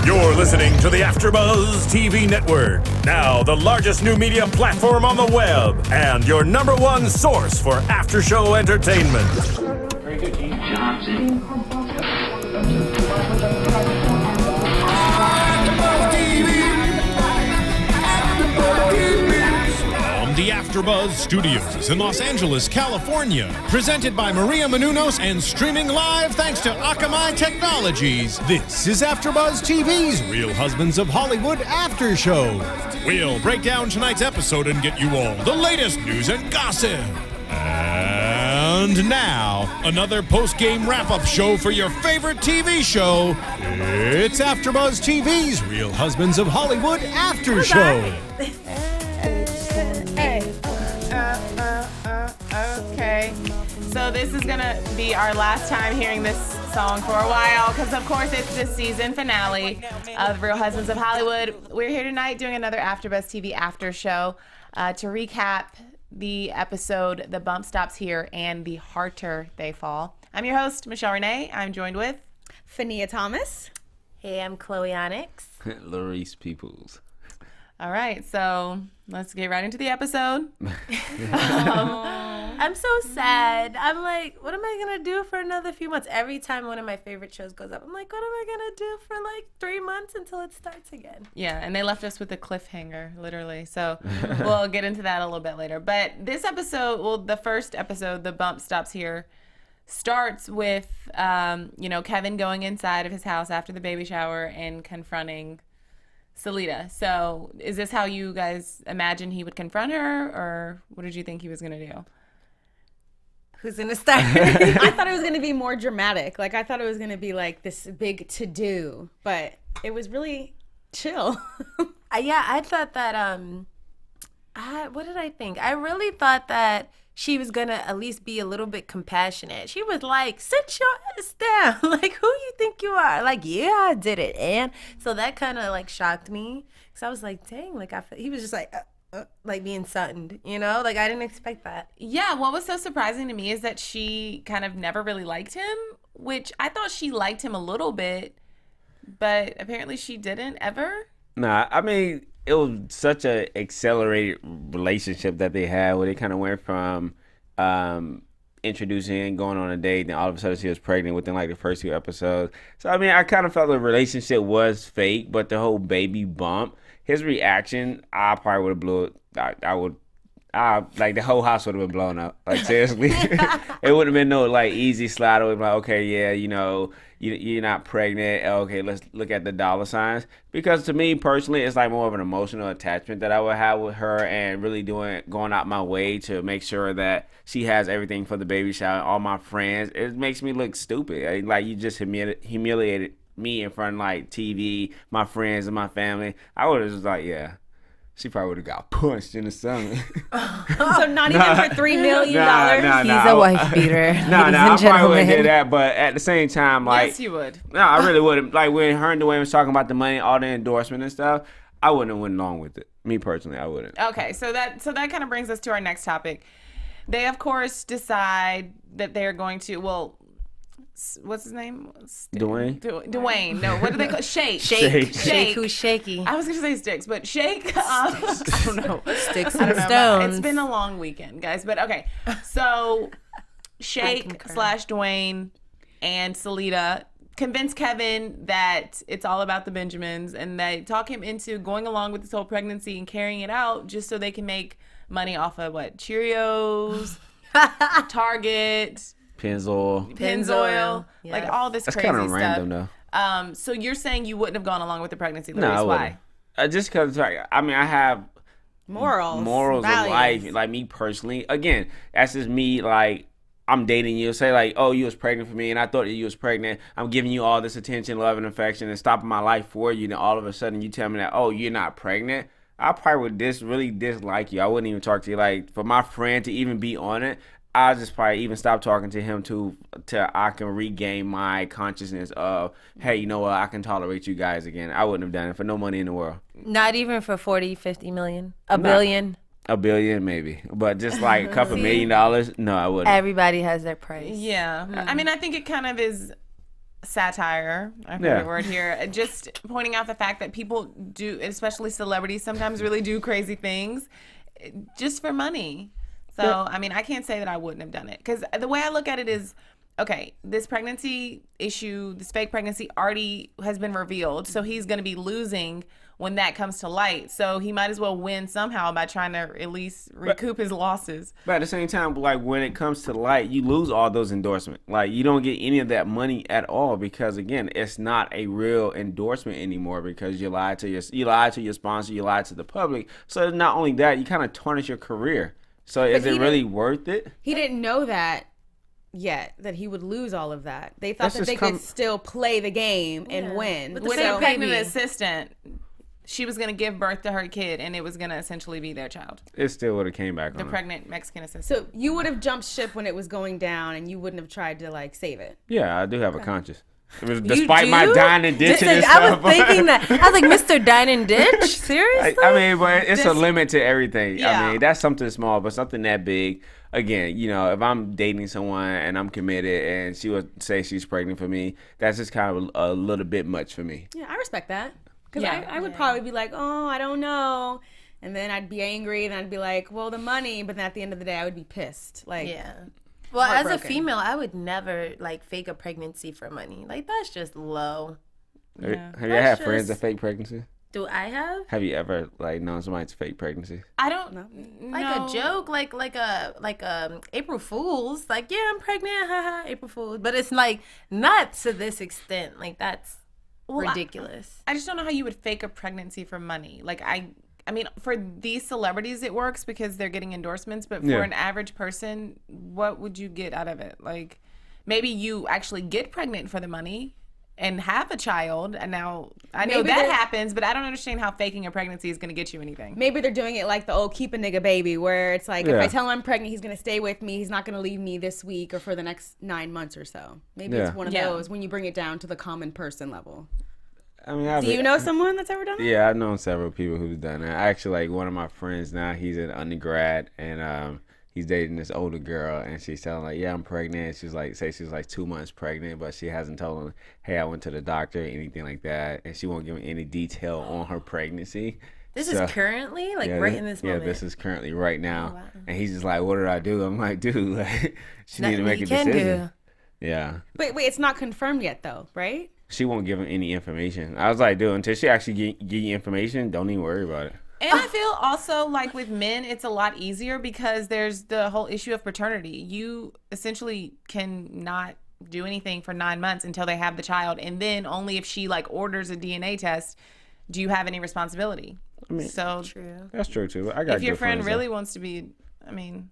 You're listening to the AfterBuzz TV Network, now the largest new media platform on the web, and your number one source for after-show entertainment. Very good, Gene Johnson. The AfterBuzz Studios in Los Angeles, California. Presented by Maria Menounos and streaming live thanks to Akamai Technologies. This is AfterBuzz TV's Real Husbands of Hollywood After Show. We'll break down tonight's episode and get you all the latest news and gossip. And now, another post-game wrap-up show for your favorite TV show. It's AfterBuzz TV's Real Husbands of Hollywood After Show. Okay, so this is gonna be our last time hearing this song for a while because of course it's the season finale of Real Husbands of Hollywood. We're here tonight doing another AfterBuzz TV after show to recap the episode The Bump Stops Here and the Harter They Fall. I'm your host, Michelle Renee. I'm joined with Fahnia Thomas. Hey, I'm Chloe Onyx. Larice Peoples. All right, so let's get right into the episode. I'm so sad. I'm like, what am I going to do for another few months? Every time one of my favorite shows goes up, I'm like, what am I going to do for like 3 months until it starts again? Yeah, and they left us with a cliffhanger, literally. So we'll get into that a little bit later. But this episode, well, the first episode, The Bump Stops Here, starts with, Kevin going inside of his house after the baby shower and confronting Salida. So is this how you guys imagine he would confront her, or what did you think he was going to do? Who's going to start? I thought it was going to be more dramatic. Like, I thought it was going to be like this big to-do, but it was really chill. I thought that, what did I think? I really thought that she was going to at least be a little bit compassionate. She was like, sit your ass down. Like, who you think you are? Like, yeah, I did it. And so that kind of like shocked me. Because I was like, dang, like he was just like being stunned, you know? Like, I didn't expect that. Yeah, what was so surprising to me is that she kind of never really liked him, which I thought she liked him a little bit, but apparently she didn't ever. Nah, I mean, it was such a accelerated relationship that they had where they kind of went from introducing and going on a date, then all of a sudden she was pregnant within like the first 2 episodes. So, I mean, I kind of felt the relationship was fake, but the whole baby bump, his reaction, I probably would have blew it. Like the whole house would have been blown up. Like, seriously. It wouldn't have been no like easy slide away. Like, okay, yeah, you're not pregnant. Okay, let's look at the dollar signs. Because to me personally, it's like more of an emotional attachment that I would have with her, and really going out my way to make sure that she has everything for the baby shower. All my friends, it makes me look stupid. Like, you just humiliated me in front of like TV, my friends and my family. I would have just like, yeah. She probably would have got punched in the stomach. So not even for $3 million? He's a wife beater. I probably wouldn't do that. But at the same time, like... Yes, you would. No, I really wouldn't. Like, when her and Dwayne was talking about the money, all the endorsement and stuff, I wouldn't have went along with it. Me, personally, I wouldn't. Okay, so that kind of brings us to our next topic. They, of course, decide that they're going to... Well, what's his name? Dwayne? Dwayne. No, what do they call Shake. Shake who's shaky. I was going to say Sticks, but Shake. I don't know. Sticks I don't and know. stones. It's been a long weekend, guys. But okay. So Shake / Dwayne and Salida convince Kevin that it's all about the Benjamins, and they talk him into going along with this whole pregnancy and carrying it out just so they can make money off of Cheerios, Target, Pennzoil, yes. like all this That's crazy stuff. kind of random, though. So you're saying you wouldn't have gone along with the pregnancy? No, I why? Just because, I mean, I have morals of values. life. Like, me personally, again, that's just me. Like, I'm dating you. Say like, oh, you was pregnant for me, and I thought that you was pregnant. I'm giving you all this attention, love, and affection, and stopping my life for you. And then all of a sudden, you tell me that, oh, you're not pregnant. I probably would really dislike you. I wouldn't even talk to you. Like, for my friend to even be on it, I'll just probably even stop talking to him till I can regain my consciousness of, hey, you know what, I can tolerate you guys again. I wouldn't have done it for no money in the world. Not even for 40, 50 million? A billion? $1 billion, maybe. But just like a couple $1 million, no, I wouldn't. Everybody has their price. Yeah. I mean, I think it kind of is satire, I forget the word here, just pointing out the fact that people do, especially celebrities, sometimes really do crazy things just for money. So, I mean, I can't say that I wouldn't have done it. Because the way I look at it is, okay, this pregnancy issue, this fake pregnancy already has been revealed. So he's going to be losing when that comes to light. So he might as well win somehow by trying to at least recoup his losses. But at the same time, like when it comes to light, you lose all those endorsements. Like you don't get any of that money at all because again, it's not a real endorsement anymore because you lied to your sponsor, you lied to the public. So not only that, you kind of tarnish your career. So is it really worth it? He didn't know that yet, that he would lose all of that. They thought that they could still play the game and win. With the pregnant assistant, she was going to give birth to her kid, and it was going to essentially be their child. It still would have came back on the her. pregnant Mexican assistant. So you would have jumped ship when it was going down, and you wouldn't have tried to like save it. Yeah, I do have a conscience. Despite my dine and ditch and stuff. I was thinking that. I was like, Mr. Dine and Ditch? Seriously? I mean, but it's a limit to everything. Yeah. I mean, that's something small, but something that big. Again, you know, if I'm dating someone and I'm committed and she would say she's pregnant for me, that's just kind of a little bit much for me. Yeah, I respect that. Because I would probably be like, oh, I don't know. And then I'd be angry, and I'd be like, well, the money. But then at the end of the day, I would be pissed. Like, yeah. Well, as a female, I would never like fake a pregnancy for money. Like that's just low. Yeah. Have you had friends that fake pregnancy? Do I have? Have you ever like known somebody's fake pregnancy? I don't know. Like a joke, like a April Fools. Like, yeah, I'm pregnant, haha, April Fools. But it's like not to this extent. Like that's ridiculous. I just don't know how you would fake a pregnancy for money. Like I mean, for these celebrities, it works because they're getting endorsements. But for an average person, what would you get out of it? Like, maybe you actually get pregnant for the money and have a child. And now, I know that happens, but I don't understand how faking a pregnancy is going to get you anything. Maybe they're doing it like the old keep a nigga baby, where it's like, if I tell him I'm pregnant, he's going to stay with me. He's not going to leave me this week or for the next 9 months or so. Maybe it's one of those when you bring it down to the common person level. I mean, do you know someone that's ever done that? Yeah, I've known several people who've done that. Actually, like one of my friends now, he's an undergrad and he's dating this older girl, and she's telling like, yeah, I'm pregnant. She's like, say she's like 2 months pregnant, but she hasn't told him, hey, I went to the doctor, anything like that, and she won't give him any detail on her pregnancy. This is currently like right in this moment. Yeah, this is currently right now, wow. And he's just like, what did I do? I'm like, dude, like, she need to make a decision. Yeah. Wait, it's not confirmed yet though, right? She won't give him any information. I was like, dude, until she actually give you information, don't even worry about it. And I feel also like with men, it's a lot easier because there's the whole issue of paternity. You essentially can not do anything for 9 months until they have the child. And then only if she like orders a DNA test, do you have any responsibility? I mean, so true. That's true too. I got if your friend really wants to be, I mean,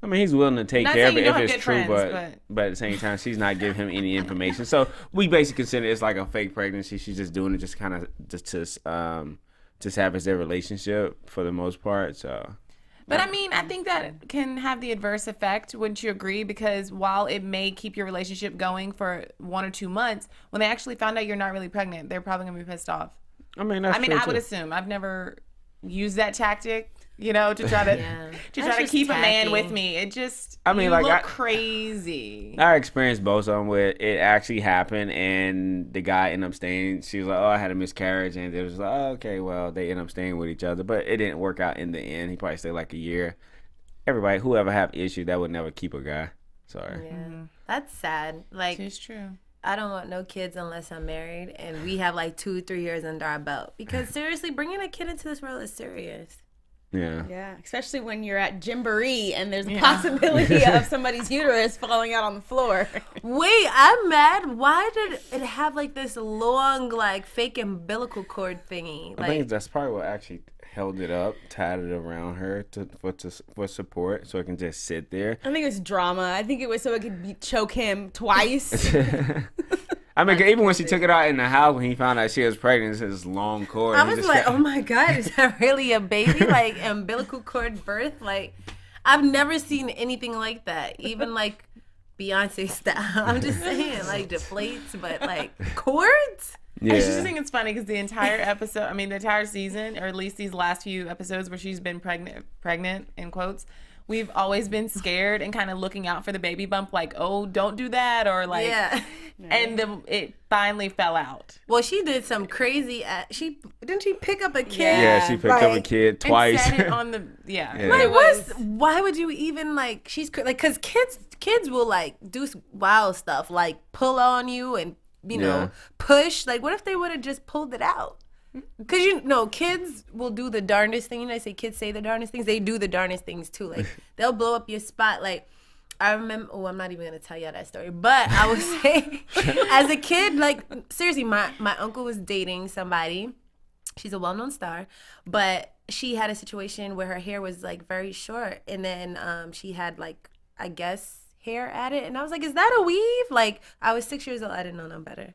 he's willing to take care of it if it's true, but at the same time, she's not giving him any information. So we basically consider it's like a fake pregnancy. She's just doing it just kind of just to salvage their relationship for the most part. So, but I mean, I think that can have the adverse effect. Wouldn't you agree? Because while it may keep your relationship going for 1 or 2 months, when they actually find out you're not really pregnant, they're probably gonna be pissed off. I mean, I would assume. I've never used that tactic. You know, to try to keep a man with me. It just, look crazy. I experienced both of them where it actually happened and the guy ended up staying. She was like, oh, I had a miscarriage. And it was like, oh, okay, well, they ended up staying with each other. But it didn't work out in the end. He probably stayed like a year. Everybody, whoever have issues, that would never keep a guy. Sorry. Yeah, that's sad. Like, it's true. I don't want no kids unless I'm married. And we have like 2-3 years under our belt. Because seriously, bringing a kid into this world is serious. Yeah, especially when you're at Gymboree and there's a possibility of somebody's uterus falling out on the floor. Wait, I'm mad. Why did it have like this long, like fake umbilical cord thingy? I think that's probably what actually held it up, tied it around her for support, so it can just sit there. I think it was drama. I think it was so it could choke him twice. I mean, even when she took it out in the house, when he found out she was pregnant, it's this long cord. I was like, oh my God, is that really a baby? Like, umbilical cord birth? Like, I've never seen anything like that. Even like Beyonce style. I'm just saying, like, deflates, but like, cords? Yeah. I just think it's funny because the entire the entire season, or at least these last few episodes where she's been pregnant in quotes, we've always been scared and kind of looking out for the baby bump, like, oh, don't do that, or like, and it finally fell out. Well, she did some crazy. Didn't she pick up a kid? Yeah, she picked up a kid twice. And set it on the Why would you even like? She's like, because kids will like do wild stuff, like pull on you and push. Like, what if they would have just pulled it out? Because kids will do the darndest thing. I say kids say the darndest things. They do the darndest things too. Like, they'll blow up your spot. Like, I remember. Oh, I'm not even gonna tell you that story. But I would say, as a kid, like, seriously, my uncle was dating somebody. She's a well-known star, but she had a situation where her hair was like very short, and then she had like, I guess, hair at it, and I was like, is that a weave? Like, I was 6 years old. I didn't know no better.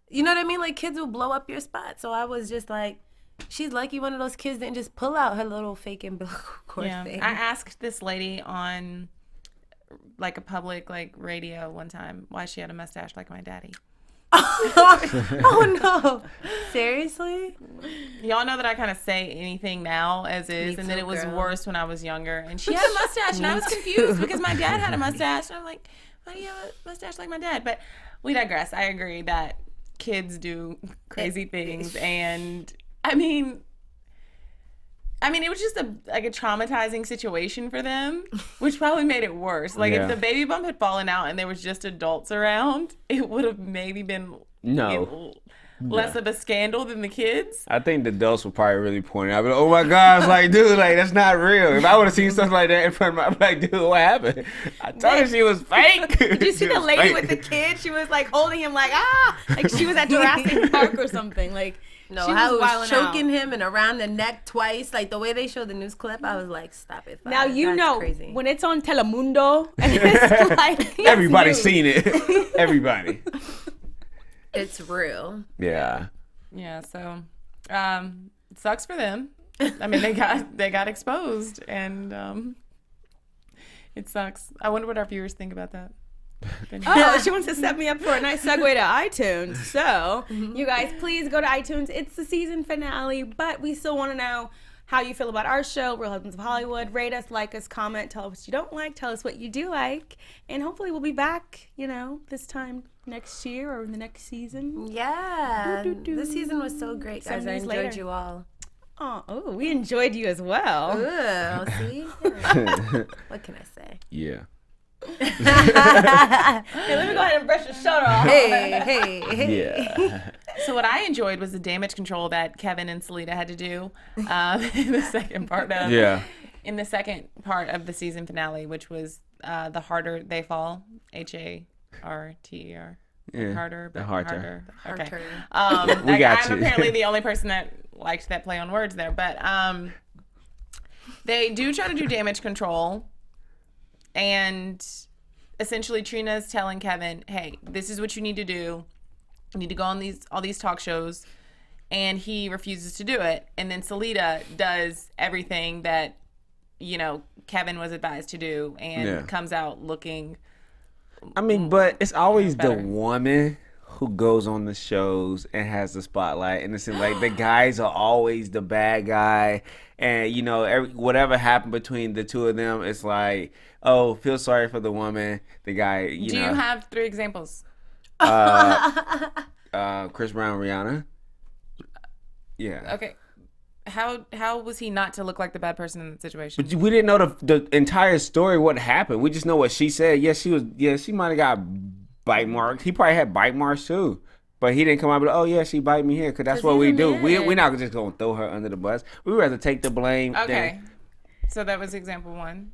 You know what I mean? Like, kids will blow up your spot. So I was just like, she's lucky one of those kids didn't just pull out her little fake umbilical cord thing. I asked this lady on like a public like radio one time why she had a mustache like my daddy. Oh no. Seriously? Y'all know that I kind of say anything now as is, and then it was worse when I was younger. And she had a mustache, and I was confused because my dad had a mustache. And I'm like, why do you have a mustache like my dad? But we digress. I agree that kids do crazy things, and I mean it was just a traumatizing situation for them, which probably made it worse. Like, if the baby bump had fallen out and there was just adults around, it would have maybe been less of a scandal than the kids. I think the adults were probably really pointing out, but oh my gosh, like, dude, like, that's not real. If I would have seen something like that in front of me, I'd be like, dude, what happened? I told her she was fake. Did you see the lady with the kid? She was like holding him like, like she was at Jurassic Park or something. Like, no, she was choking him and around the neck twice. Like, the way they showed the news clip, I was like, stop it. Now, that's crazy. When it's on Telemundo, and it's like, everybody's seen it. Everybody. It's real. Yeah. Yeah, so it sucks for them. I mean, they got exposed, and it sucks. I wonder what our viewers think about that. Oh, she wants to set me up for a nice segue to iTunes. So, you guys, please go to iTunes. It's the season finale, but we still want to know how you feel about our show, Real Husbands of Hollywood. Rate us, like us, comment, tell us what you don't like, tell us what you do like, and hopefully we'll be back, this time next year or in the next season. Yeah. This season was so great, guys. I enjoyed you all. Oh, we enjoyed you as well. Ooh, see? Yeah. What can I say? Yeah. Hey, let me go ahead and brush your shoulder off. Hey. Yeah. So what I enjoyed was the damage control that Kevin and Salida had to do in the second part of the season finale, which was the Harter They Fall, Harter. Yeah. Harter. Okay. We got I'm you. apparently the only person that liked that play on words there, but they do try to do damage control. And essentially Trina's telling Kevin, hey, this is what you need to do. You need to go on all these talk shows. And he refuses to do it. And then Salida does everything that, Kevin was advised to do and comes out looking. I mean, but it's always the woman who goes on the shows and has the spotlight. And it's like the guys are always the bad guy. And, whatever happened between the two of them, it's like, oh, feel sorry for the woman. The guy, Do you have 3 examples? Chris Brown, Rihanna. Yeah. Okay. How was he not to look like the bad person in the situation? But we didn't know the entire story, what happened. We just know what she said. Yes, she might have got bite marks. He probably had bite marks too. But he didn't come out and be she bite me here, because that's what we do. We're not just going to throw her under the bus. We'd rather take the blame. Okay. So that was example 1.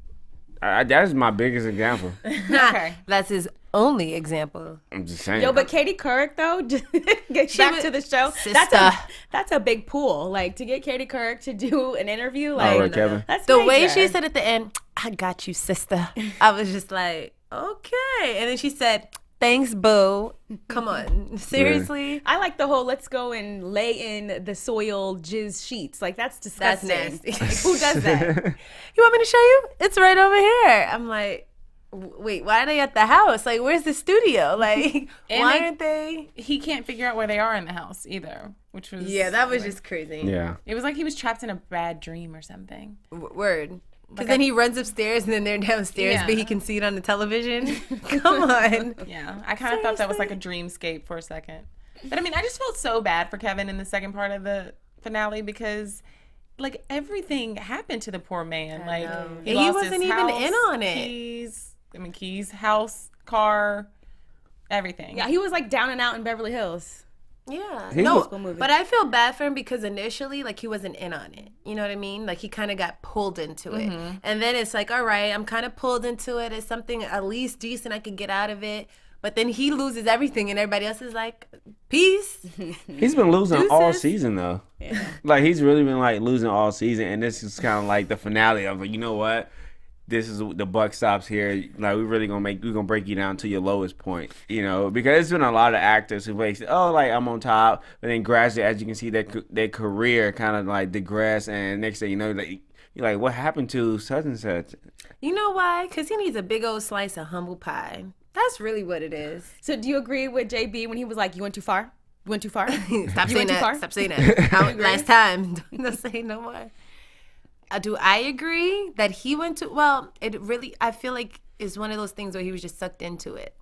That is my biggest example. Okay. That's his only example. I'm just saying. Yo, but Katie Couric, though, get back to the show. Sister. That's a big pool. Like, to get Katie Couric to do an interview, like, Kevin. that's the major. way she said at the end, I got you, sister. I was just like, okay. And then she said, thanks, boo. Come on. Seriously? I like the whole let's go and lay in the soil jizz sheets. Like, that's disgusting. That's nasty. Like, who does that? You want me to show you? It's right over here. I'm like, wait, why are they at the house? Like, where's the studio? Like, why aren't they? He can't figure out where they are in the house either, which was... Yeah, that was just crazy. Yeah. It was like he was trapped in a bad dream or something. Word. Because then he runs upstairs and then they're downstairs, Yeah. but he can see it on the television. Come on. Yeah, I kind of thought that was like a dreamscape for a second. But I mean, I just felt so bad for Kevin in the second part of the finale because, like, everything happened to the poor man. Like, He lost wasn't his even house, in on it. Keys, house, car, everything. Yeah, he was like down and out in Beverly Hills. Yeah. He No, was- but I feel bad for him because initially, like, he wasn't in on it. You know what I mean? Like, he kind of got pulled into it. And then it's like, all right, I'm kind of pulled into it. It's something at least decent I could get out of it. But then he loses everything and everybody else is like, peace. He's been losing all Deuces. season though. Like he's really been like losing all season, and this is kind of like the finale of like, you know what? This is the buck stops here. Like we're gonna break you down to your lowest point, you know, because there's been a lot of actors who like, like I'm on top, but then gradually, as you can see, their career kind of like digress, and next thing you know, like you're like, what happened to such and such? You know why? Because he needs a big old slice of humble pie. That's really what it is. So do you agree with JB when he was like, you went too far? You went too far? Stop You saying went too that. far? Stop saying that. Last time. Don't say no more. Do I agree that he went to, well, it really, I feel like is one of those things where he was just sucked into it.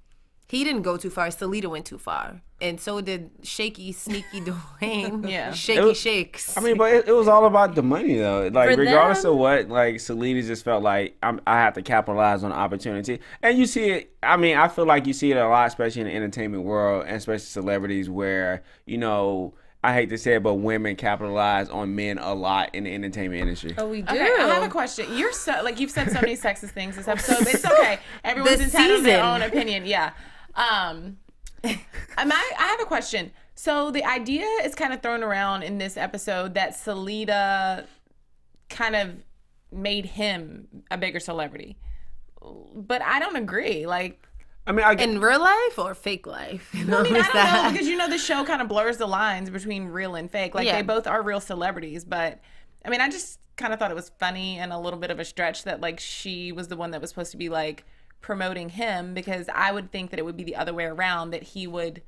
He didn't go too far. Selita went too far. And so did shaky, sneaky Dwayne. Yeah. Shaky shakes. I mean, but it was all about the money though. Like For regardless them? of what, like Selena just felt like I have to capitalize on the opportunity, and you see it. I mean, I feel like you see it a lot, especially in the entertainment world, and especially celebrities, where I hate to say it, but women capitalize on men a lot in the entertainment industry. Oh, we do. Okay, I have a question. You're so like you've said so many sexist things this episode, but it's okay. Everyone's entitled to their own opinion. Yeah. I have a question. So the idea is kind of thrown around in this episode that Selena kind of made him a bigger celebrity, but I don't agree. Like, I mean, in real life or fake life? I mean, I don't know, because the show kind of blurs the lines between real and fake. Like, Yeah. they both are real celebrities, but I mean, I just kind of thought it was funny and a little bit of a stretch that like she was the one that was supposed to be like promoting him, because I would think that it would be the other way around, that he would,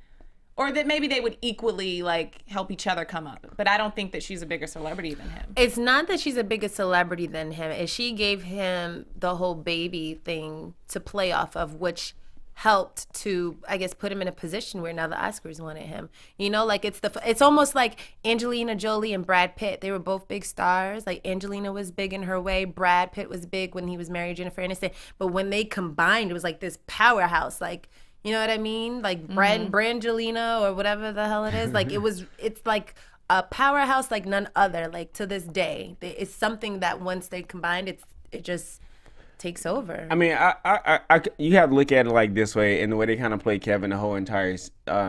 or that maybe they would equally like help each other come up. But I don't think that she's a bigger celebrity than him. It's not that she's a bigger celebrity than him. It's she gave him the whole baby thing to play off of, which helped to, I guess, put him in a position where now the Oscars wanted him. Like it's almost like Angelina Jolie and Brad Pitt. They were both big stars. Like Angelina was big in her way. Brad Pitt was big when he was married to Jennifer Aniston. But when they combined, it was like this powerhouse. Like, you know what I mean? Like Brangelina or whatever the hell it is. Like it's like a powerhouse like none other. Like to this day, it's something that once they combined, it just takes over. I mean, you have to look at it like this way, and the way they kind of play Kevin the whole entire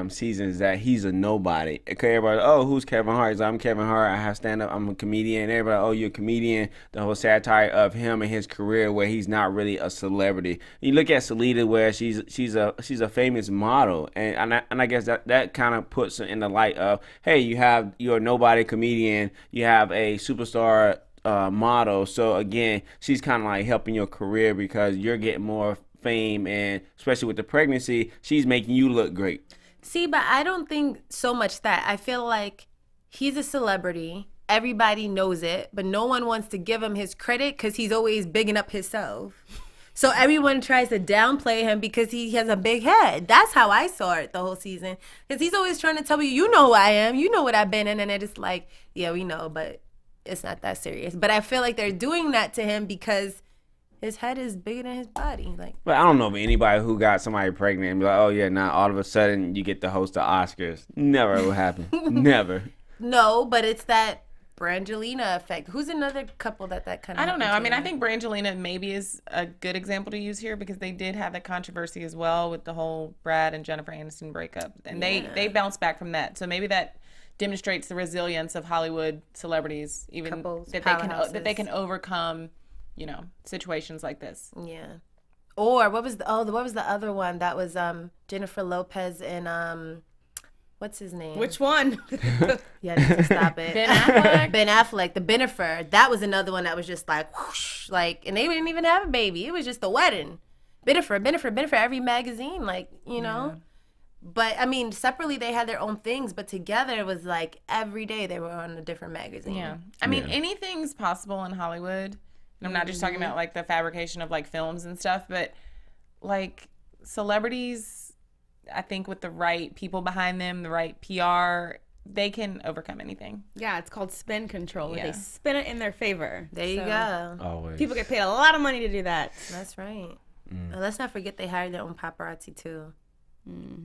season is that he's a nobody. Okay, everybody, who's Kevin Hart? He's like, I'm Kevin Hart. I have stand up. I'm a comedian. Everybody, you're a comedian. The whole satire of him and his career, where he's not really a celebrity. You look at Selena, where she's a famous model, and I guess that kind of puts her in the light of, hey, you're a nobody comedian. You have a superstar model. So again, she's kind of like helping your career because you're getting more fame, and especially with the pregnancy, she's making you look great. See, but I don't think so much that. I feel like he's a celebrity. Everybody knows it, but no one wants to give him his credit because he's always bigging up himself. So everyone tries to downplay him because he has a big head. That's how I saw it the whole season. Because he's always trying to tell you, you know who I am, you know what I've been in, and it's like, yeah, we know, but it's not that serious. But I feel like they're doing that to him because his head is bigger than his body. Like, but I don't know of anybody who got somebody pregnant and be like, oh yeah, now all of a sudden you get to host the Oscars. Never will happen. Never. No, but it's that Brangelina effect. Who's another couple that kind of I don't know. I mean, I think Brangelina maybe is a good example to use here, because they did have that controversy as well with the whole Brad and Jennifer Aniston breakup, and they bounced back from that. So maybe that demonstrates the resilience of Hollywood celebrities, even Couples, that they can overcome, situations like this. Yeah. Or what was the other one that was Jennifer Lopez and what's his name? Which one? Yeah, need to stop it. Ben Affleck? Ben Affleck, the Benifer. That was another one that was just like whoosh, like, and they didn't even have a baby. It was just a wedding. Benifer, every magazine, like, know. But I mean, separately they had their own things, but together it was like every day they were on a different magazine. Yeah. I mean, anything's possible in Hollywood. And I'm not just talking about like the fabrication of like films and stuff, but like celebrities, I think with the right people behind them, the right PR, they can overcome anything. Yeah, it's called spin control. Yeah. They spin it in their favor. There you go. Always. People get paid a lot of money to do that. That's right. And let's not forget they hired their own paparazzi too.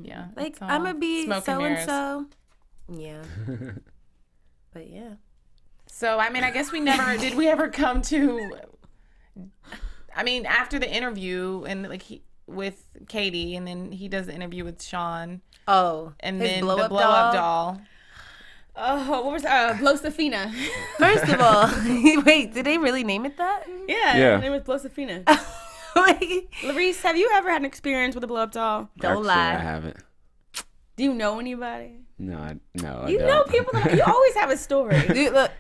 Yeah. Like it's all I'm gonna be smoke and so and mirrors. so. Yeah. But yeah. So, I mean, I guess did we ever come to, I mean, after the interview and like with Katie, and then he does the interview with Sean, Oh, and his then blow the up blow up doll. Oh, what was Blosafina? First of all, wait, did they really name it that? Yeah, Yeah. her name was Blosafina. Wait, Larice, have you ever had an experience with a blow up doll? don't Actually, lie. I haven't. Do you know anybody? No, I You don't. know people that you always have a story. Dude, look,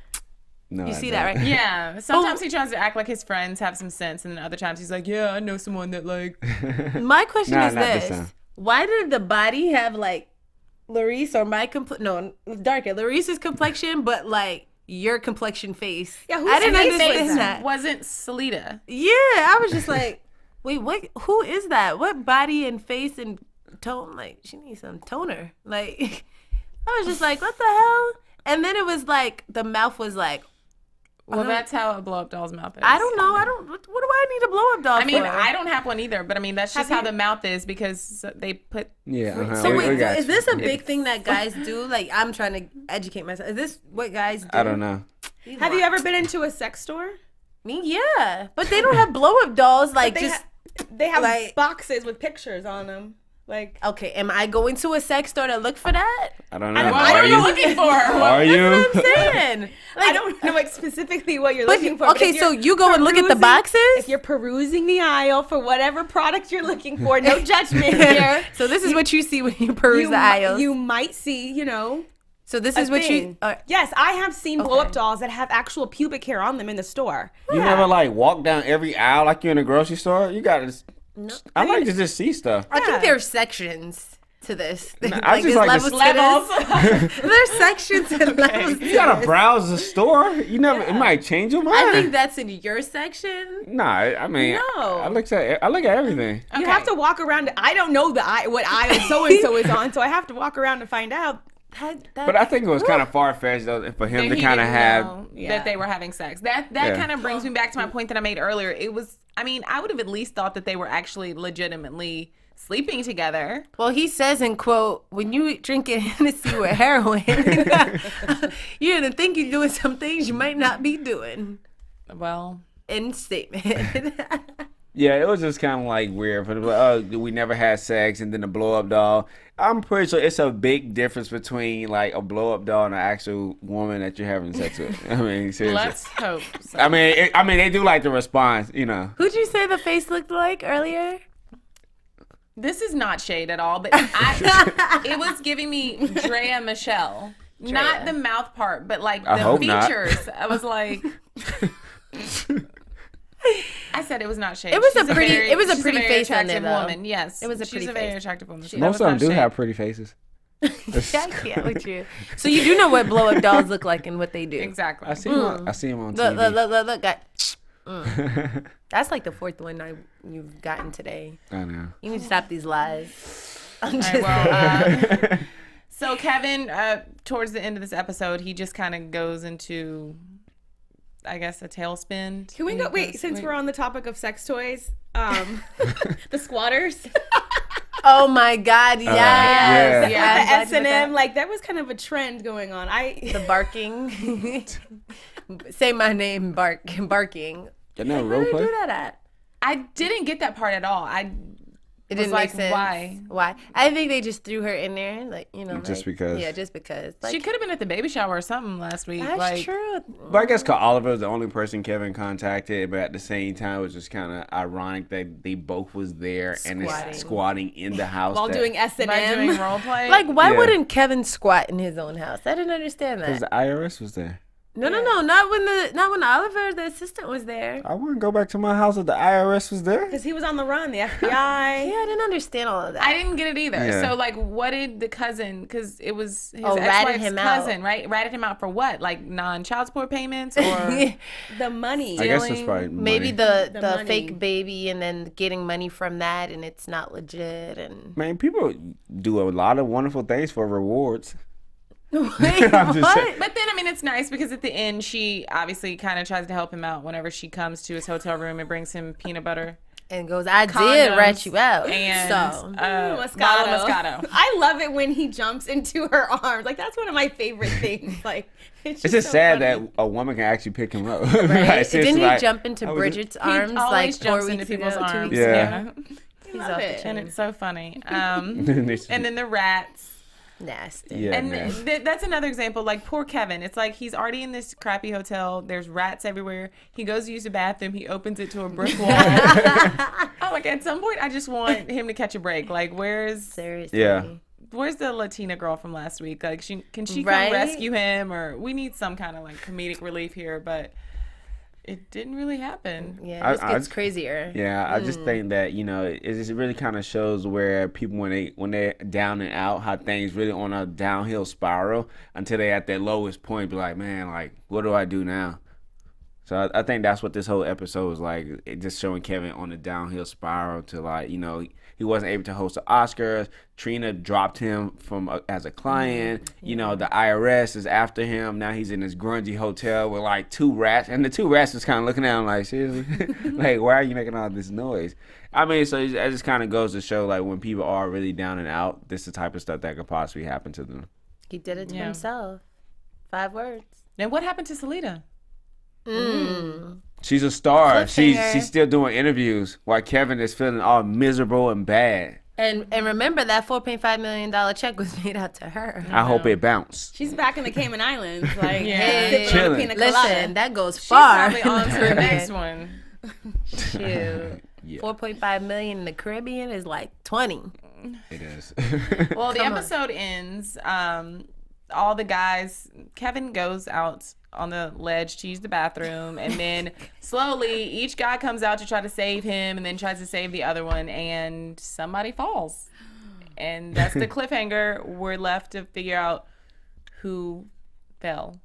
No, you I see don't. that, right? Yeah. Sometimes he tries to act like his friends have some sense, and then other times he's like, yeah, I know someone that like. My question Nah, is not this this: time. why did the body have like Larice or my darker Larice's complexion, but like your complexion face? Yeah, whose I didn't face was understand that? that. Wasn't Salita. Yeah, I was just like, wait, what? Who is that? What body and face and tone? Like, she needs some toner. Like, I was just like, what the hell? And then it was like the mouth was like, Well, that's how a blow up doll's mouth is. I don't know. What do I need a blow up doll I mean, for? I don't have one either, but I mean, that's just how the mouth is because they put. Yeah. Uh-huh. So we wait, got is you. this a big thing that guys do? Like, I'm trying to educate myself. Is this what guys do? I don't know. Have you ever been into a sex store? Me, yeah, but they don't have blow up dolls. Like, They just they have like- boxes with pictures on them. Like, okay. Am I going to a sex store to look for that? I don't know. don't- Are I don't you? know looking for. Are you? I'm saying. I don't know like specifically what you're But looking for. but okay, if so you're you go and look at the perusing- boxes. If you're perusing the aisle for whatever product you're looking for, no judgment here. So this is what you see when you peruse the aisles. You might see, So this a is what thing. you. Yes, I have seen blow-up dolls that have actual pubic hair on them in the store. You never like walk down every aisle like you're in a grocery store. You gotta. I like to just see stuff. I think there's sections to this. I just like to- There's sections and levels. You gotta browse the store. You never. It might change your mind. I think that's in your section. Nah, I mean, No. I look at everything. You have to walk around. I don't know what aisle so-and-so is on, so I have to walk around to find out. But I think it was kind of far fetched though for him that to he kind of didn't have. know Yeah. that they were having sex. That Yeah. kind of brings me back to my point that I made earlier. It was, I mean, I would have at least thought that they were actually legitimately sleeping together. Well, he says in quote, when you drink a Hennessy with heroin, you're gonna think you're doing some things you might not be doing. Well, End statement. Yeah, it was just kind of like weird. For we never had sex, and then the blow up doll. I'm pretty sure it's a big difference between like a blow up doll and an actual woman that you're having sex with. I mean, seriously. let's hope. So. I mean, they do like the response, Who'd you say the face looked like earlier? This is not shade at all, but it was giving me Drea Michelle. Not the mouth part, but like I the hope not. features. I was like, I said it was not shade. It was She's a pretty- it was a she's pretty very face on there, attractive though. woman. Yes, It was a she's pretty a very face. attractive woman. So Most that of them was do not have shade. pretty faces. I can't with you. So you do know what blow up dolls look like and what they do. Exactly. I see him. I see him on Look, TV. look, guy. That's like the fourth one you've gotten today. I know. You need to stop these lies. I'm just All right, well, so Kevin, towards the end of this episode, he just kind of goes into, I guess, a tailspin. Can we go? Wait, since we're on the topic of sex toys, the squatters, oh my God, yes. yeah. the S&M, like that was kind of a trend going on. The barking. Say my name, barking. Isn't that a Where role did play? you do that at? I didn't get that part at all. It was didn't like, make sense. why? Why? I think they just threw her in there, Just because. Yeah, just because. Like, She could have been at the baby shower or something last week. that's like, true. But I guess cause Oliver was the only person Kevin contacted, but at the same time, it was just kind of ironic that they both was there and Squatting. it's squatting in the house. while doing by doing S&M. role play. Like, why Yeah. wouldn't Kevin squat in his own house? I didn't understand Because that. the IRS was there. No, not when Oliver, the assistant, was there. I wouldn't go back to my house if the IRS was there. Because he was on the run, the FBI. Yeah, I didn't understand all of that. I didn't get it either. Yeah. So, like, what did the cousin, because it was his ratted ex-wife's him out. cousin, right? Ratted him out for what? Like, non-child support payments or... The money. I guess it's probably Maybe money. the money. fake baby and then getting money from that and it's not legit and Man, people do a lot of wonderful things for rewards. Wait, I'm just what? saying. But then, I mean, it's nice because at the end, she obviously kind of tries to help him out whenever she comes to his hotel room and brings him peanut butter. And goes, I did Condoms rat you out. And So bottle Moscato. Moscato. I love it when he jumps into her arms. Like, that's one of my favorite things. Like, it's It's just so sad funny. that a woman can actually pick him up. right? Like, it's Didn't he like- jump into I was- Bridget's He arms always like 4 jumps weeks into people's ago, 2 arms. weeks Yeah. ago? He's love off it. the chain. And it's so funny. And then the rats. Nasty. Yeah, And man. that's another example. Like, poor Kevin. It's like he's already in this crappy hotel. There's rats everywhere. He goes to use the bathroom. He opens it to a brick wall. Oh, like, at some point, I just want him to catch a break. Like, where's Seriously. Yeah. the Latina girl from last week? Like, can she Right? come rescue him? Or we need some kind of, like, comedic relief here. But it didn't really happen. Yeah, this I- gets crazier. Yeah, I just think that it just really kind of shows where people when they're down and out, how things really on a downhill spiral until they at their lowest point, be like, man, like what do I do now? So I think that's what this whole episode was like. It just showing Kevin on the downhill spiral to like he wasn't able to host the Oscars. Trina dropped him from as a client. The IRS is after him. Now he's in this grungy hotel with like 2 rats. And the 2 rats was kind of looking at him like, seriously? Like, why are you making all this noise? I mean, so it just kind of goes to show like when people are really down and out, this is the type of stuff that could possibly happen to them. He did it to Yeah. himself. 5 words. And what happened to Salida? She's a star. Cliffhanger. She's still doing interviews while Kevin is feeling all miserable and bad. And remember that $4.5 million check was made out to her. I hope it bounced. She's back in the Cayman Islands. Like, Yeah. sipping on a Chilling. pina colada. Listen, that goes She's far. probably on to the next one. Shoot. Yeah. 4.5 million in the Caribbean is like 20. It is. Well, the Come on. episode ends. All the guys, Kevin goes out on the ledge to use the bathroom, and then slowly each guy comes out to try to save him and then tries to save the other one, and somebody falls. And that's the cliffhanger. We're left to figure out who fell.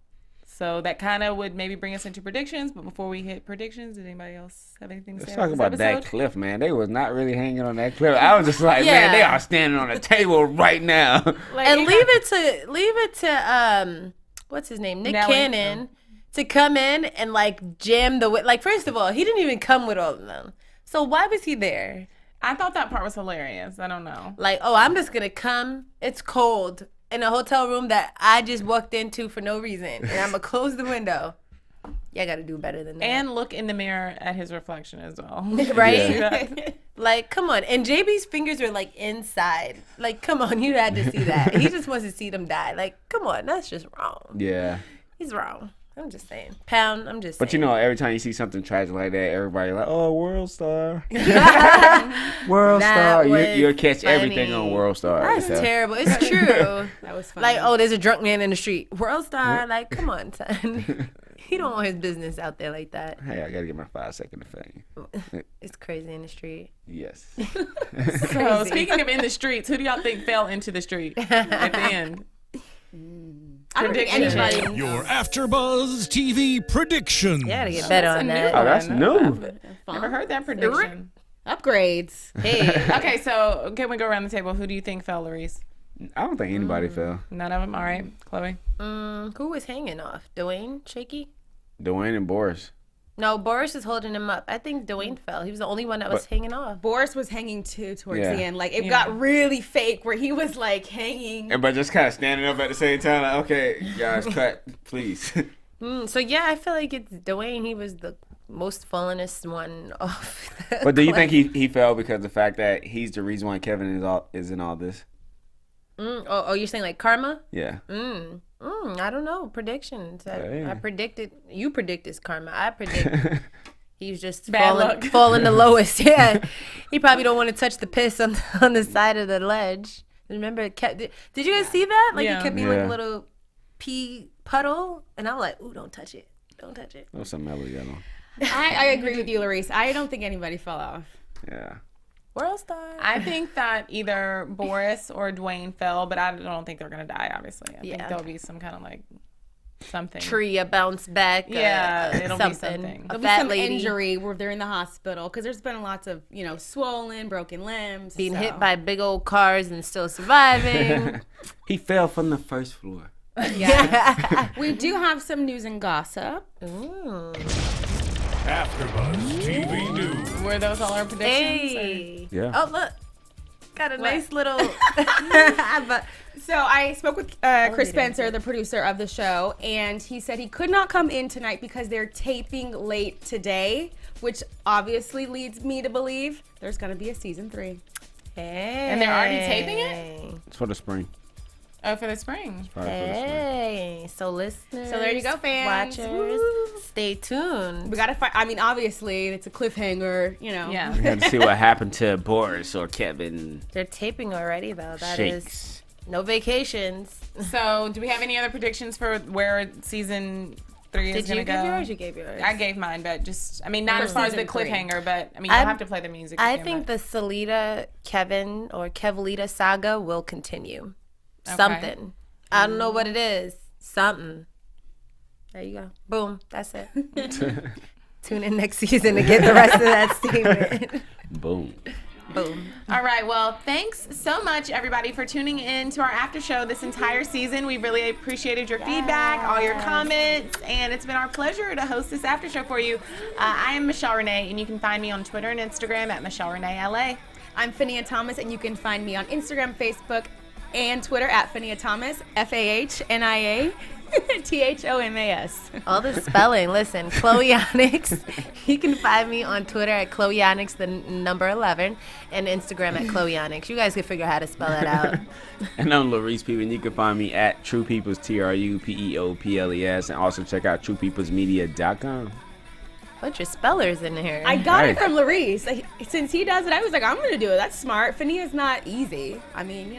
So that kind of would maybe bring us into predictions, but before we hit predictions, did anybody else have anything to say Let's talk about about this that episode? cliff, man. They was not really hanging on that cliff. I was just like, Yeah. man, they are standing on a table right now. Like, And it leave it to what's his name? Nick Nelly. Cannon to come in and like jam the like first of all, he didn't even come with all of them. So why was he there? I thought that part was hilarious. I don't know. Like, oh, I'm just gonna come. It's cold in a hotel room that I just walked into for no reason, and I'm gonna close the window. Yeah, I gotta do better than that. And look in the mirror at his reflection as well. right? See that? Like, come on. And JB's fingers were like inside. Like, come on, you had to see that. He just wants to see them die. Like, come on, that's just wrong. Yeah. He's wrong. I'm just saying. Pound, I'm just saying. But every time you see something tragic like that, everybody like, oh, World Star. World That Star. was You'll catch everything funny. on World Star. That's so. terrible. It's true. That was funny. Like, oh, there's a drunk man in the street. World Star. Like, come on, son. He don't want his business out there like that. Hey, I gotta get my 5-second fame. It's crazy in the street. Yes. So speaking of in the streets, who do y'all think fell into the street at the end? I don't think Prediction. anybody. Your AfterBuzz TV predictions. You gotta get better on That's a that. new Oh, that's one. new. Never heard that prediction. Upgrades. Hey. Okay, so can we go around the table? Who do you think fell, Larice? I don't think anybody fell. None of them. All right, Chloe. Who was hanging off? Dwayne? Shaky? Dwayne and Boris. No, Boris is holding him up. I think Dwayne fell. He was the only one that was hanging off. Boris was hanging too towards Yeah. the end. Like, it Yeah. got really fake where he was like hanging. Everybody just kind of standing up at the same time, like, okay, guys, cut, please. So yeah, I feel like it's Dwayne. He was the most fallenest one off. The But do you cliff. think he fell because of the fact that he's the reason why Kevin is in all this? Oh, you're saying like karma? Yeah. I don't know. Predictions. Yeah. I predicted. You predict it's karma. I predict he's just Bad luck. falling the lowest. Yeah, he probably don't want to touch the piss on the side of the ledge. Remember, did you guys see that? Like Yeah. it kept being like Yeah. a little pee puddle, and I'm like, ooh, don't touch it. Don't touch it. That was some mellow yellow. I agree with you, Larice. I don't think anybody fell off. Yeah. World star. I think that either Boris or Dwayne fell, but I don't think they're gonna die. Obviously, I think there'll be some kind of like something. Tree, a bounce back. Yeah, it'll be something. something. A There'll fat be some lady injury where they're in the hospital because there's been lots of, swollen, broken limbs. being so. hit by big old cars and still surviving. He fell from the first floor. Yeah. We do have some news and gossip. Ooh. AfterBuzz TV News. Were those all our predictions? Hey. Yeah. Oh, look. Got a nice little. So I spoke with Chris Spencer, the producer of the show, and he said he could not come in tonight because they're taping late today, which obviously leads me to believe there's going to be a season 3. Hey. And they're already taping it? It's for the spring. Oh, for the spring. Probably for the spring. Hey. So listeners. So there you go, fans. Watchers. Woo. Stay tuned. We got to find, obviously, it's a cliffhanger, Yeah. We got to see what happened to Boris or Kevin. They're taping already, though. That is Shakes. no vacations. So, do we have any other predictions for where season 3 is Did going you to give go? yours? You gave yours. I gave mine, but not For as far as the season 3. cliffhanger, but you'll have to play the music. I again, think but- the Salita Kevin or Kevalita saga will continue. Okay. Something. I don't know what it is. Something. There you go. Boom. That's it. Tune in next season to get the rest of that statement. Boom. Boom. All right. Well, thanks so much, everybody, for tuning in to our after show this entire season. We really appreciated your feedback, all your comments, and it's been our pleasure to host this after show for you. I am Michelle Renee, and you can find me on Twitter and Instagram at Michelle Renee LA. I'm Fahnia Thomas, and you can find me on Instagram, Facebook, and Twitter at Fahnia Thomas, Fahnia Thomas. All the spelling. Listen, Chloe Onyx. You can find me on Twitter at Chloe Onyx, the number 11, and Instagram at Chloe Onyx. You guys can figure out how to spell that out. And I'm Larice People, and you can find me at True Peoples, TruePeoples, and also check out TruePeoplesMedia.com. Bunch of spellers in here. I got it Right. from Larice. Since he does it, I was like, I'm going to do it. That's smart. Fahnia's not easy. I mean,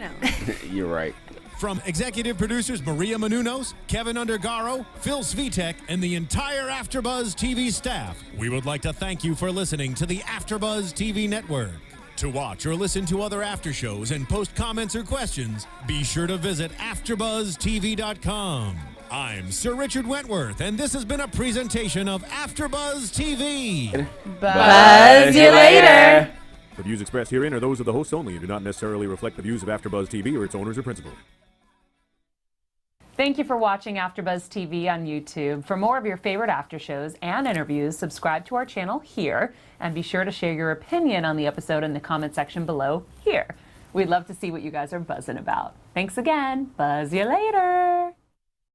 You're right. From executive producers Maria Menounos, Kevin Undergaro, Phil Svitek, and the entire AfterBuzz TV staff, we would like to thank you for listening to the AfterBuzz TV network. To watch or listen to other after shows and post comments or questions, be sure to visit AfterBuzzTV.com. I'm Sir Richard Wentworth, and this has been a presentation of AfterBuzz TV. Buzz you later. The views expressed herein are those of the hosts only and do not necessarily reflect the views of AfterBuzz TV or its owners or principals. Thank you for watching AfterBuzz TV on YouTube. For more of your favorite after shows and interviews, subscribe to our channel here, and be sure to share your opinion on the episode in the comment section below here. We'd love to see what you guys are buzzing about. Thanks again. Buzz you later.